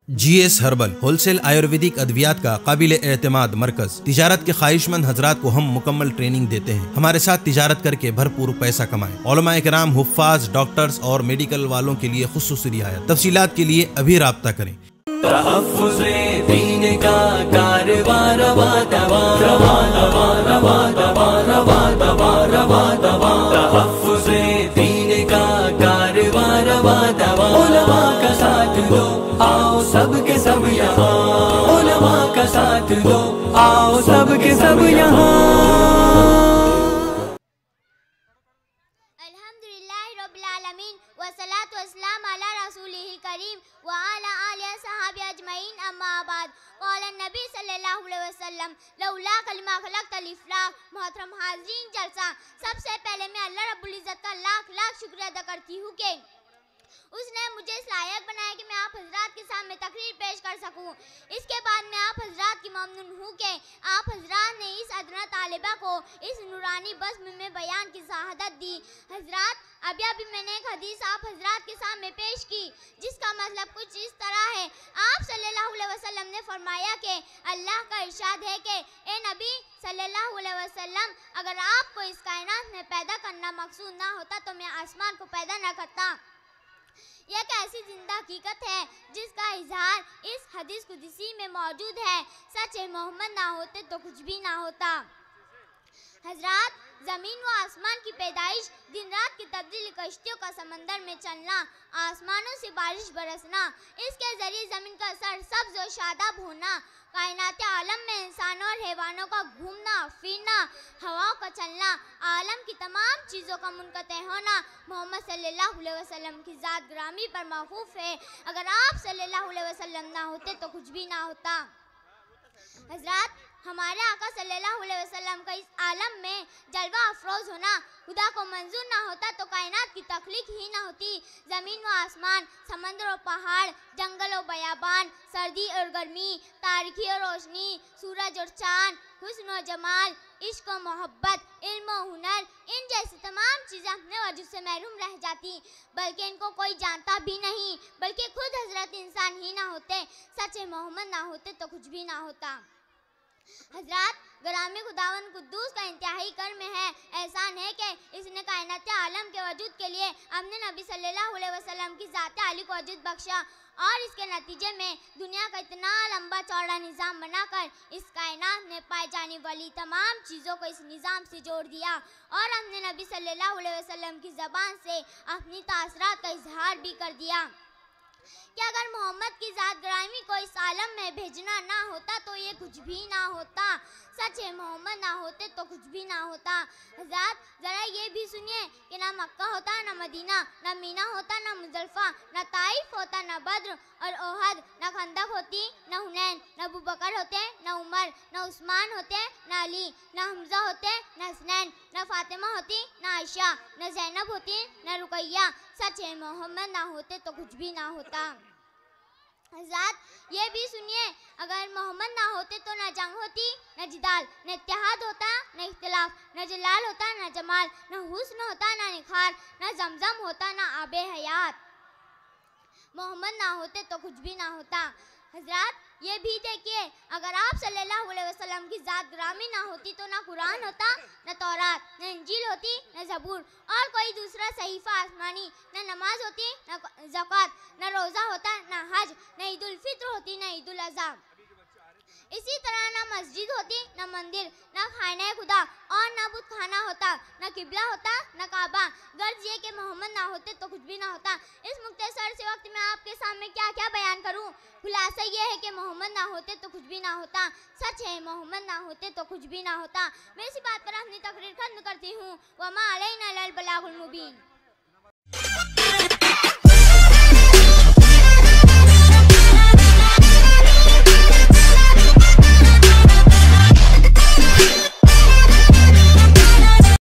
GS herbal wholesale Ayurvedic अद्वियात का काबिल एतमाद मरकज। तिजारत के ख्वाहिशमंद हजरात को हम मुकम्मल ट्रेनिंग देते हैं। हमारे साथ तिजारत करके भरपूर पैसा कमाएं। उलमा इकराम, हुफ्फाज, डॉक्टर्स और मेडिकल वालों के लिए खुसूसी रियायत। तफसीलात के लिए अभी राब्ता करें। आओ सबके सब यहाँ, उलमा का साथ दो, आओ सबके सब यहाँ। अल्हम्दुलिल्लाह रब्बिल आलमीन वस्सलातु वस्सलाम अला रसूलिहिल करीम व अला आलिहि सहाबी अजमईन, अम्मा बाद। क़ाल नबी सल्लल्लाहु अलैहि वसल्लम लौला कलिमा खलक़तल इफ़लाक। मोहतरम हाज़रीन जलसा, सबसे पहले मैं अल्लाह रब्बुल इज़्ज़त का लाख लाख शुक्र अदा करती हूँ कि उसने मुझे इस लायक बनाया कि मैं आप हजरात के सामने तकरीर पेश कर सकूं। इसके बाद मैं आप हजरात की ममनून हूँ कि आप हजरात ने इस अदना तालिबा को इस नूरानी बज़्म में बयान की शहादत दी। हजरात, अभी मैंने एक हदीस आप हजरात के सामने पेश की, जिसका मतलब कुछ इस तरह है। आप सल्लल्लाहु अलैहि वसल्लम ने फरमाया कि अल्लाह का इरशाद है कि ए नबी सल्लल्लाहु अलैहि वसल्लम, अगर आपको इस कायनात में पैदा करना मकसूद ना होता तो मैं आसमान को पैदा न करता। यह एक ऐसी जिंदा हकीकत है जिसका इजहार इस हदीस कुदसी में मौजूद है। सच है, मोहम्मद ना होते तो कुछ भी ना होता। हजरात, ज़मीन व आसमान की पैदाइश, दिन रात की तब्दीली, कश्तियों का समंदर में चलना, आसमानों से बारिश बरसना, इसके ज़रिए ज़मीन का सरसब्ज़ और शादाब होना, कायनात आलम में इंसानों और हैवानों का घूमना फिरना, हवाओं का चलना, आलम की तमाम चीज़ों का मुनक़ते होना मोहम्मद सल्लल्लाहु अलैहि वसल्लम की ज़ात ग्रामी पर मौक़ूफ़ है। अगर आप सल्लल्लाहु अलैहि वसल्लम ना होते तो कुछ भी ना होता। हजरात, हमारे आका सल्लल्लाहु अलैहि वसल्लम का इस आलम में जलवा अफरोज़ होना खुदा को मंजूर ना होता तो कायनात की तख्लीक ही ना होती। ज़मीन व आसमान, समंदर और पहाड़, जंगल और बयाबान, सर्दी और गर्मी, तारीकी और रोशनी, सूरज और चाँद, हुस्न और जमाल, इश्क और मोहब्बत, इल्म और हुनर, इन जैसी तमाम चीज़ें अपने वजूद से महरूम रह जाती, बल्कि इनको कोई जानता भी नहीं, बल्कि खुद हजरत इंसान ही ना होते। सच है, मोहम्मद ना होते तो कुछ भी ना होता। हजरात, ग्रामी खुदावन कुद्दूस का इंतहाई कर्म है, एहसान है कि इसने कायनात आलम के वजूद के लिए अपने नबी सल्लल्लाहु अलैहि वसल्लम की ज़ात आली को वजूद बख्शा और इसके नतीजे में दुनिया का इतना लंबा चौड़ा निज़ाम बनाकर इस कायनात में पाई जाने वाली तमाम चीज़ों को इस निज़ाम से जोड़ दिया और अपने नबी सल्लल्लाहु अलैहि वसल्लम की ज़बान से अपनी तासरात का इजहार भी कर दिया कि अगर मोहम्मद की ज़ात ग्रामी को इस आलम में भेजना ना होता तो ये कुछ भी ना होता। सच है, मोहम्मद ना होते तो कुछ भी ना होता। हज़रात, ज़रा ये भी सुनिए कि ना मक्का होता, ना मदीना, ना मीना होता, ना मुज़ल्फ़ा, ना ताइफ होता, ना बद्र और ओहद, ना खंदक होती, ना हुनैन, ना अबू बकर होते, ना उमर, ना उस्मान होते, ना अली, ना हमज़ा होते, ना हसनैन, ना फातिमा होती, ना आयशा, ना ज़ैनब होती, ना रुकैया। सच है, मोहम्मद ना होते तो कुछ भी ना होता। हज़रात, ये भी सुनिए, अगर मोहम्मद ना होते तो ना जंग होती, ना जिदाल, ना इत्तेहाद होता, ना इख्तिलाफ, ना जलाल होता, ना जमाल, ना हुस्न होता, ना निखार, ना जमजम होता, ना आबे हयात। मोहम्मद ना होते तो कुछ भी ना होता। हजरात, ये भी देखिए, अगर आप सल्लल्लाहु अलैहि वसल्लम की ज़ात ग्रामी ना होती तो ना कुरान होता, ना तौरात, ना इंजील होती, ना ज़बूर और कोई दूसरा सहीफ़ा आसमानी, ना नमाज होती, ना ज़कात, ना रोज़ा होता, ना हज, ना ईद उल फित्र होती, ना ईद उल अज़हा। इसी तरह ना मस्जिद होती, ना मंदिर, ना खाना खुदा और ना बुत खाना होता, ना किबला होता, ना काबा। गर्ज ये कि मोहम्मद ना होते तो कुछ भी ना होता। इस मुख्तसर से वक्त में आपके सामने क्या क्या बयान करूं? खुलासा ये है कि मोहम्मद ना होते तो कुछ भी ना होता। सच है, मोहम्मद ना होते तो कुछ भी ना होता। मैं इसी बात पर अपनी तकरीर खत्म करती हूँ। वमा अलैना इल्लल बलागुल मुबीन।